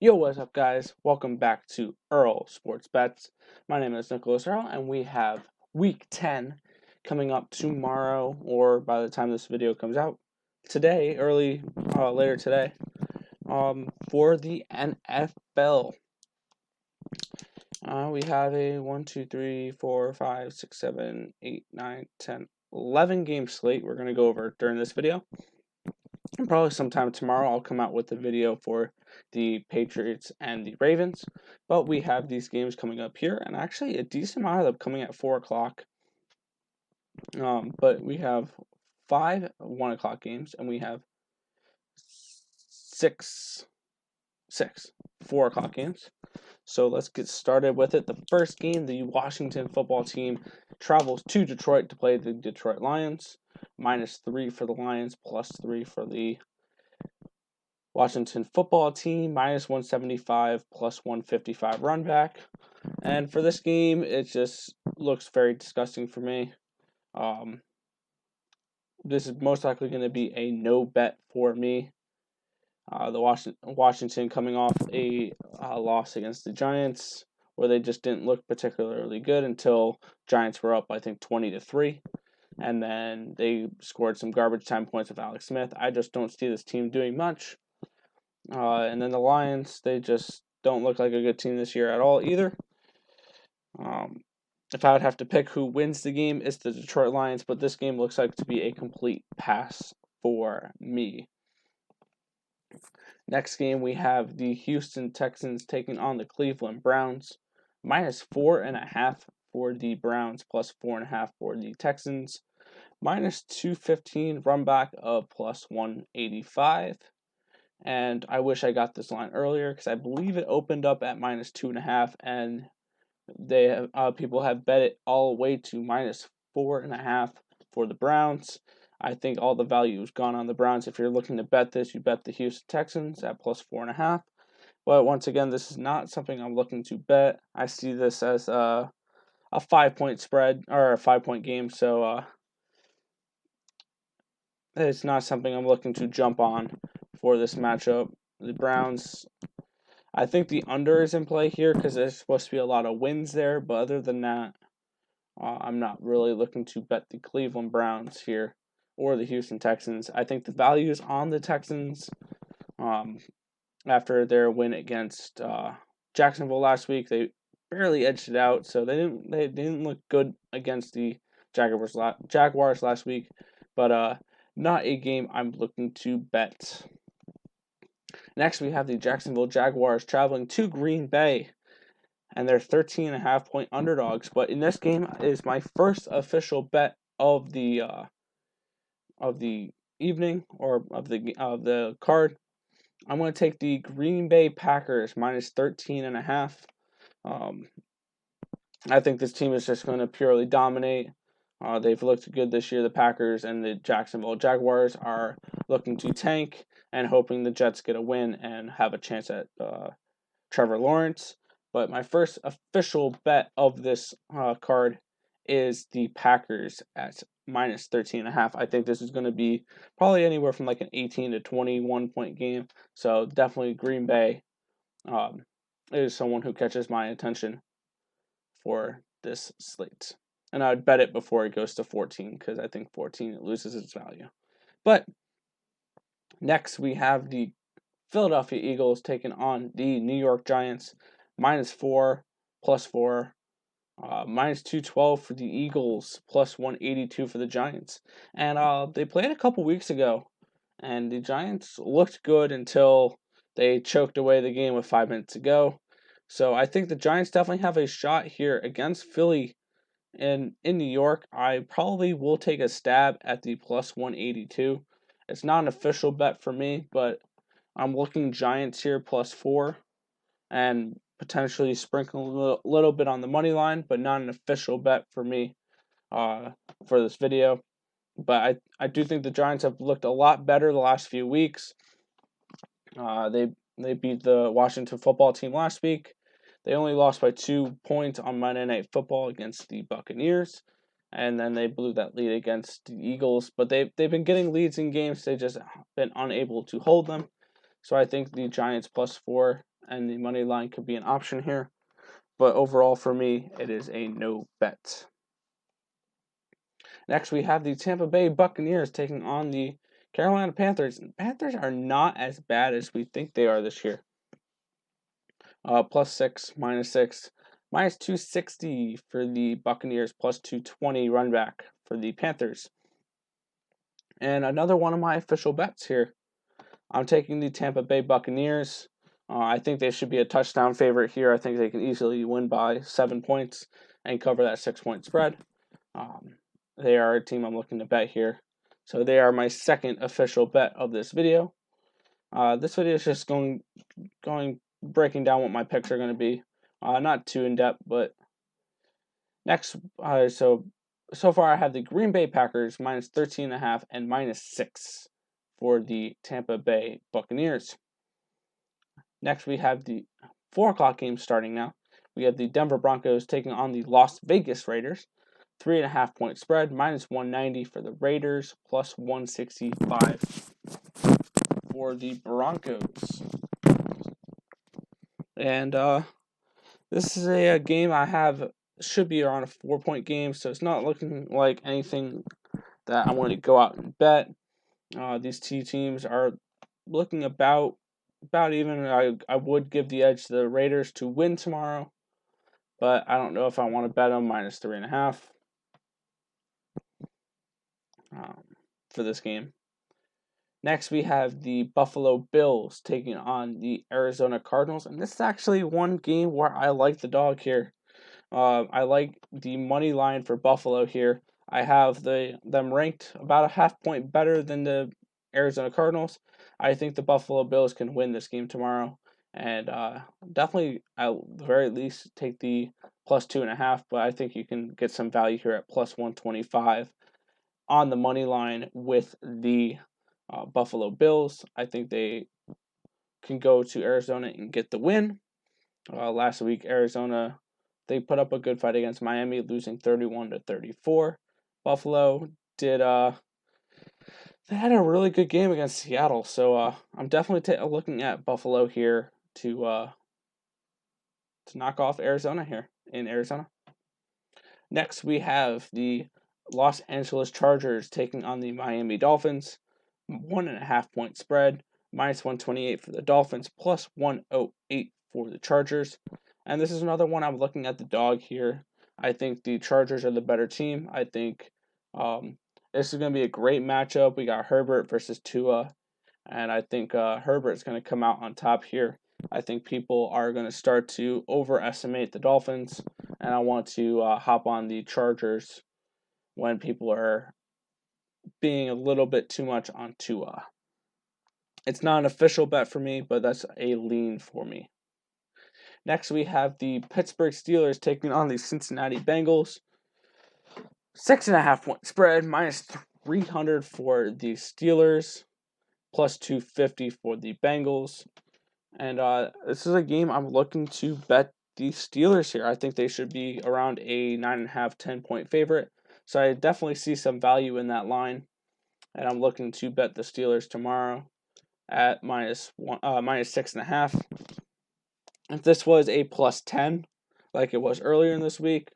Yo, what's up, guys? Welcome back to Earl Sports Bets. My name is Nicholas Earl, and we have Week 10 coming up tomorrow, or by the time this video comes out today, later today, for the NFL. We have a 1, 2, 3, 4, 5, 6, 7, 8, 9, 10, 11 game slate we're going to go over during this video. And probably sometime tomorrow I'll come out with a video for the Patriots and the Ravens. But we have these games coming up here, and actually a decent amount of them coming at 4 o'clock. But we have 5 1 o'clock games, and we have 6 4 o'clock games. So let's get started with it. The first game, the Washington football team travels to Detroit to play the Detroit Lions. -3 for the Lions, +3 for the Washington football team, -175, +155 run back. And for this game, it just looks very disgusting for me. This is most likely going to be a no bet for me. The Washington coming off a loss against the Giants, where they just didn't look particularly good until Giants were up, I think, 20-3. And then they scored some garbage time points with Alex Smith. I just don't see this team doing much. And then the Lions, they just don't look like a good team this year at all either. If I would have to pick who wins the game, it's the Detroit Lions, but this game looks like to be a complete pass for me. Next game, we have the Houston Texans taking on the Cleveland Browns. -4.5 for the Browns, +4.5 for the Texans. -215 run back of +185. And I wish I got this line earlier because I believe it opened up at -2.5, and they have, people have bet it all the way to -4.5 for the Browns. I think all the value is gone on the Browns. If you're looking to bet this, you bet the Houston Texans at +4.5. But once again, this is not something I'm looking to bet. I see this as a 5-point spread or a 5-point game, so it's not something I'm looking to jump on for this matchup. The Browns, I think the under is in play here because there's supposed to be a lot of wins there, but other than that, I'm not really looking to bet the Cleveland Browns here or the Houston Texans. I think the value is on the Texans after their win against Jacksonville last week. They barely edged it out, so they didn't look good against the Jaguars last week, but not a game I'm looking to bet. Next, we have the Jacksonville Jaguars traveling to Green Bay, and they're 13.5-point underdogs. But in this game is my first official bet of the evening or of the card. I'm going to take the Green Bay Packers -13.5. I think this team is just going to purely dominate. They've looked good this year. The Packers and the Jacksonville Jaguars are looking to tank and hoping the Jets get a win and have a chance at Trevor Lawrence. But my first official bet of this card is the Packers at -13.5. I think this is going to be probably anywhere from like an 18 to 21 point game. So definitely Green Bay is someone who catches my attention for this slate. And I would bet it before it goes to 14 because I think 14 it loses its value. But next we have the Philadelphia Eagles taking on the New York Giants, -4, +4, -212 for the Eagles, +182 for the Giants. And they played a couple weeks ago, and the Giants looked good until they choked away the game with 5 minutes to go. So I think the Giants definitely have a shot here against Philly. And in New York, I probably will take a stab at the +182. It's not an official bet for me, but I'm looking Giants here +4 and potentially sprinkle a little bit on the money line, but not an official bet for me for this video. But I do think the Giants have looked a lot better the last few weeks. They beat the Washington football team last week. They only lost by 2 points on Monday Night Football against the Buccaneers, and then they blew that lead against the Eagles. But they've been getting leads in games; they just been unable to hold them. So I think the Giants +4 and the money line could be an option here. But overall, for me, it is a no bet. Next, we have the Tampa Bay Buccaneers taking on the Carolina Panthers. Panthers are not as bad as we think they are this year. +6, -6, -260 for the Buccaneers, +220 run back for the Panthers. And another one of my official bets here. I'm taking the Tampa Bay Buccaneers. I think they should be a touchdown favorite here. I think they can easily win by 7 points and cover that 6-point spread. They are a team I'm looking to bet here. So they are my second official bet of this video. This video is just breaking down what my picks are going to be. Not too in depth, but next, so far I have the Green Bay Packers -13.5 and -6 for the Tampa Bay Buccaneers. Next, we have the 4 o'clock game starting now. We have the Denver Broncos taking on the Las Vegas Raiders. 3.5 point spread, -190 for the Raiders, +165 for the Broncos. And this is a game I have, should be around a 4-point game, so it's not looking like anything that I want to go out and bet. These two teams are looking about even. I would give the edge to the Raiders to win tomorrow, but I don't know if I want to bet them -3.5 for this game. Next, we have the Buffalo Bills taking on the Arizona Cardinals, and this is actually one game where I like the dog here. I like the money line for Buffalo here. I have them ranked about a half point better than the Arizona Cardinals. I think the Buffalo Bills can win this game tomorrow, and definitely at the very least take the +2.5. But I think you can get some value here at +125 on the money line with the Buffalo Bills. I think they can go to Arizona and get the win. Last week, Arizona, they put up a good fight against Miami, losing 31-34. Buffalo did they had a really good game against Seattle, so I'm definitely looking at Buffalo here to knock off Arizona here in Arizona. Next, we have the Los Angeles Chargers taking on the Miami Dolphins. 1.5 point spread, -128 for the Dolphins, +108 for the Chargers. And this is another one I'm looking at the dog here. I think the Chargers are the better team. I think this is going to be a great matchup. We got Herbert versus Tua, and I think Herbert's going to come out on top here. I think people are going to start to overestimate the Dolphins, and I want to hop on the Chargers when people are being a little bit too much on Tua. It's not an official bet for me, but that's a lean for me. Next, we have the Pittsburgh Steelers taking on the Cincinnati Bengals. 6.5 point spread, -300 for the Steelers, +250 for the Bengals. And this is a game I'm looking to bet the Steelers here. I think they should be around a 9.5, 10-point favorite. So I definitely see some value in that line. And I'm looking to bet the Steelers tomorrow at -6.5. If this was a +10, like it was earlier in this week,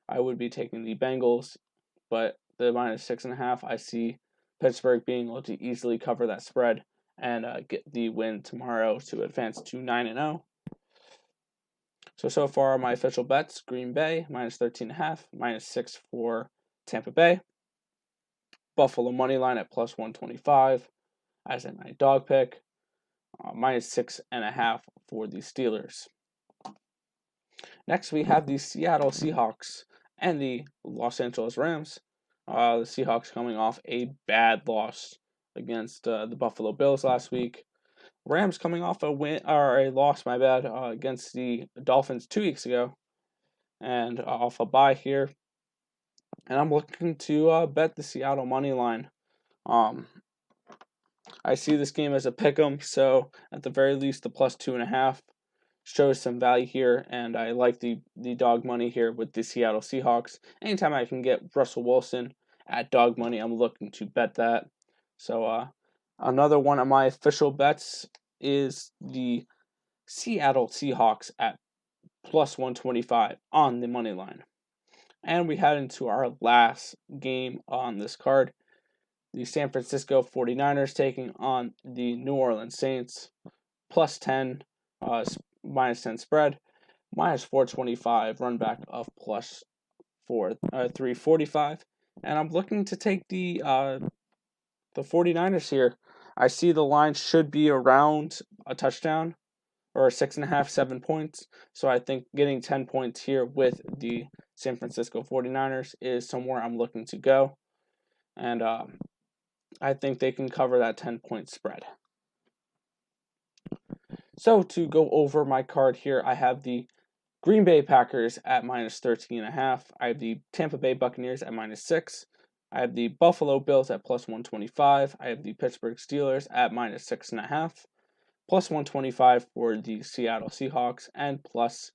I would be taking the Bengals. But the -6.5, I see Pittsburgh being able to easily cover that spread and get the win tomorrow to advance to 9-0. So far my official bets: Green Bay -13.5, -6 for Tampa Bay. Buffalo money line at +125 as in my dog pick. -6.5 for the Steelers. Next, we have the Seattle Seahawks and the Los Angeles Rams. The Seahawks coming off a bad loss against the Buffalo Bills last week. Rams coming off a loss, against the Dolphins 2 weeks ago, and off a bye here. And I'm looking to bet the Seattle money line. I see this game as a pick'em, so at the very least, the +2.5 shows some value here, and I like the dog money here with the Seattle Seahawks. Anytime I can get Russell Wilson at dog money, I'm looking to bet that. So another one of my official bets is the Seattle Seahawks at plus 125 on the money line. And we head into our last game on this card. The San Francisco 49ers taking on the New Orleans Saints. Plus 10, minus 10 spread. Minus 425, run back of plus 345. And I'm looking to take the 49ers here. I see the line should be around a touchdown or 6.5, 7 points. So I think getting 10 points here with the San Francisco 49ers is somewhere I'm looking to go. And I think they can cover that 10-point spread. So to go over my card here, I have the Green Bay Packers at minus 13.5. I have the Tampa Bay Buccaneers at minus 6. I have the Buffalo Bills at plus 125. I have the Pittsburgh Steelers at minus 6.5. Plus 125 for the Seattle Seahawks, and plus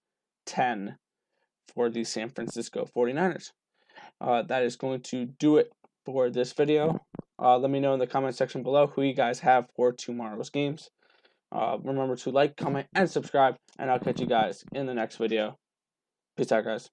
10 for the San Francisco 49ers. That is going to do it for this video. Let me know in the comment section below who you guys have for tomorrow's games. Remember to like, comment, and subscribe, and I'll catch you guys in the next video. Peace out, guys.